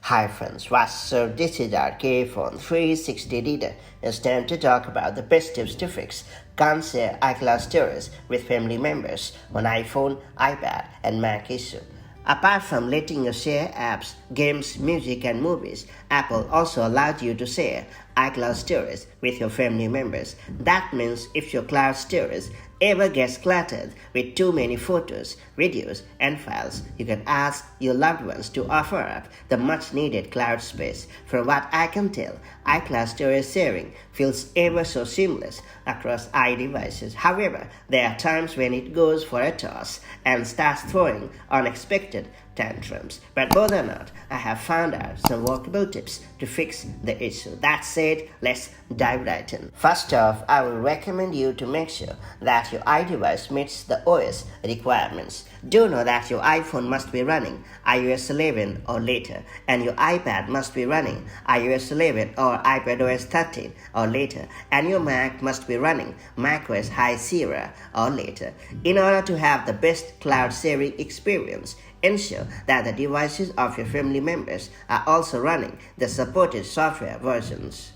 Hi friends, what's up? This is our iPhone 360 reader. It's time to talk about the best tips to fix can't share iCloud storage with family members on iPhone, iPad, and Mac issue. Apart from letting you share apps, games, music, and movies, Apple also allows you to share iCloud storage with your family members. That means if your cloud storage ever gets cluttered with too many photos, videos, and files, you can ask your loved ones to offer up the much needed cloud space. From what I can tell, iCloud storage sharing feels ever so seamless across iDevices. However, there are times when it goes for a toss and starts throwing unexpected tantrums. But bother not, I have found out some workable tips to fix the issue. That said, let's dive right in. First off, I will recommend you to make sure that your iDevice meets the OS requirements. Do know that your iPhone must be running iOS 11 or later, and your iPad must be running iOS 11 or iPadOS 13 or later, and your Mac must be running macOS High Sierra or later. In order to have the best cloud sharing experience, ensure that the devices of your family members are also running the supported software versions.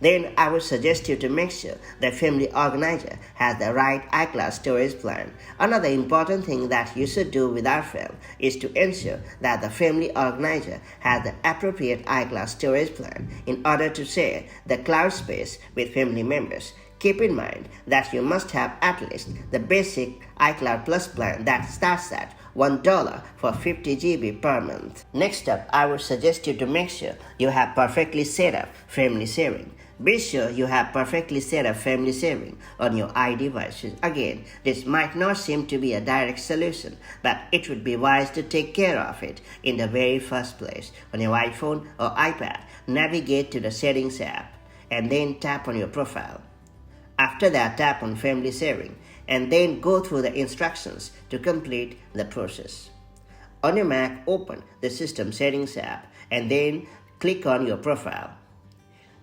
Then I would suggest you to make sure the family organizer has the right iCloud storage plan. Another important thing that you should do without fail is to ensure that the family organizer has the appropriate iCloud storage plan in order to share the cloud space with family members. Keep in mind that you must have at least the basic iCloud Plus plan that starts at $1 for 50 GB per month. Next up, I would suggest you to make sure you have perfectly set up family sharing. Be sure you have perfectly set up family sharing on your iDevices. Again, this might not seem to be a direct solution, but it would be wise to take care of it in the very first place. On your iPhone or iPad, navigate to the Settings app and then tap on your profile. After that, tap on Family Sharing and then go through the instructions to complete the process. On your Mac, open the System Settings app and then click on your profile.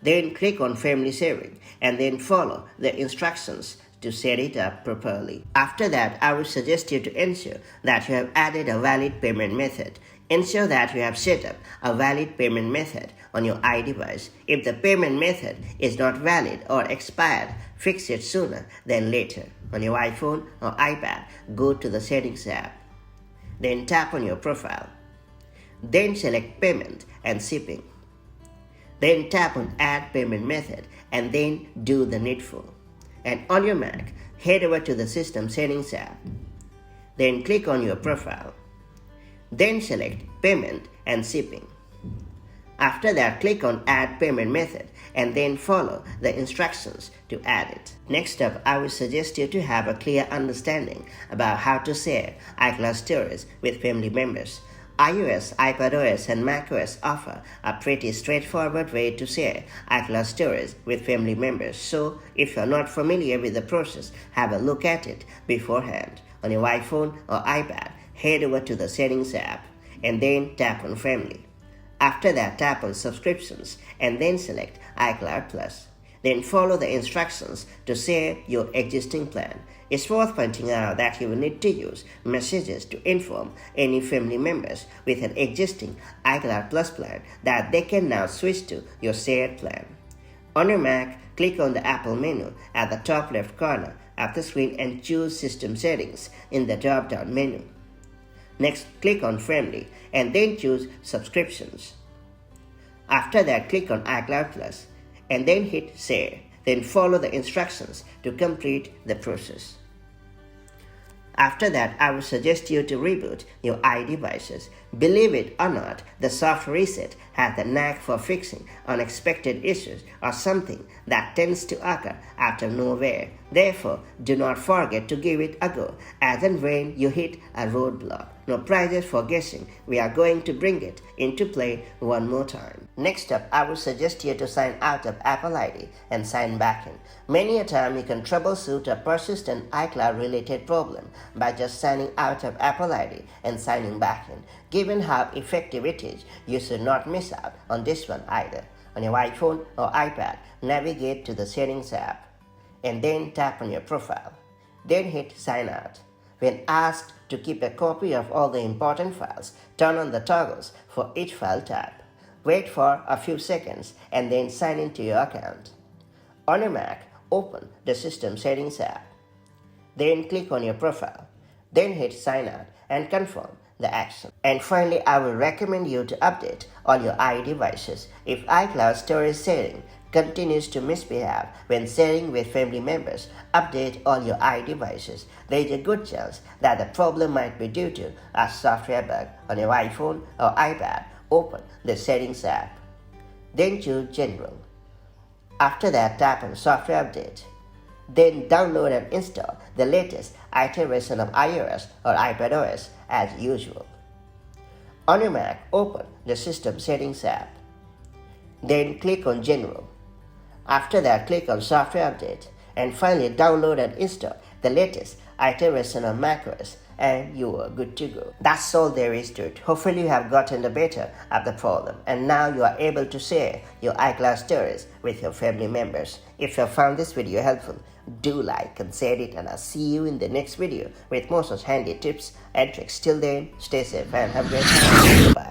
Then click on Family Sharing and then follow the instructions to set it up properly. After that, I would suggest you to ensure that you have added a valid payment method. Ensure that you have set up a valid payment method on your iDevice. If the payment method is not valid or expired, fix it sooner than later. On your iPhone or iPad, go to the Settings app. Then tap on your profile. Then select Payment and Shipping. Then tap on Add Payment Method and then do the needful. And on your Mac, head over to the System Settings app. Then click on your profile. Then select Payment and Shipping. After that, click on Add Payment Method and then follow the instructions to add it. Next up, I will suggest you to have a clear understanding about how to share iCloud storage with family members. iOS, iPadOS, and macOS offer a pretty straightforward way to share iCloud storage with family members. So, if you're not familiar with the process, have a look at it beforehand. On your iPhone or iPad, head over to the Settings app and then tap on Family. After that, tap on Subscriptions and then select iCloud Plus. Then follow the instructions to share your existing plan. It's worth pointing out that you will need to use messages to inform any family members with an existing iCloud Plus plan that they can now switch to your shared plan. On your Mac, click on the Apple menu at the top left corner of the screen and choose System Settings in the drop-down menu. Next, click on Family and then choose Subscriptions. After that, click on iCloud Plus and then hit Share. Then follow the instructions to complete the process. After that, I would suggest you to reboot your iDevices. Believe it or not, the soft reset has the knack for fixing unexpected issues or something that tends to occur out of nowhere. Therefore, do not forget to give it a go as and when you hit a roadblock. No prizes for guessing. We are going to bring it into play one more time. Next up, I would suggest you to sign out of Apple ID and sign back in. Many a time you can troubleshoot a persistent iCloud-related problem by just signing out of Apple ID and signing back in. Given how effective it is, you should not miss out on this one either. On your iPhone or iPad, navigate to the Settings app and then tap on your profile. Then hit Sign Out. When asked to keep a copy of all the important files, turn on the toggles for each file type. Wait for a few seconds and then sign into your account. On your Mac, open the System Settings app. Then click on your profile. Then hit Sign Out and confirm the action. And finally, I will recommend you to update all your iDevices if iCloud storage setting continues to misbehave when sharing with family members. Update all your iDevices. There is a good chance that the problem might be due to a software bug on your iPhone or iPad. Open the Settings app. Then choose General. After that, tap on Software Update. Then download and install the latest iteration of iOS or iPadOS as usual. On your Mac, open the System Settings app. Then click on General. After that, click on Software Update. And finally, download and install the latest iteration of macOS and you are good to go. That's all there is to it. Hopefully you have gotten the better of the problem and now you are able to share your iCloud stories with your family members. If you have found this video helpful, do like and share it, and I'll see you in the next video with more such handy tips and tricks. Till then, stay safe and have a great time. Bye.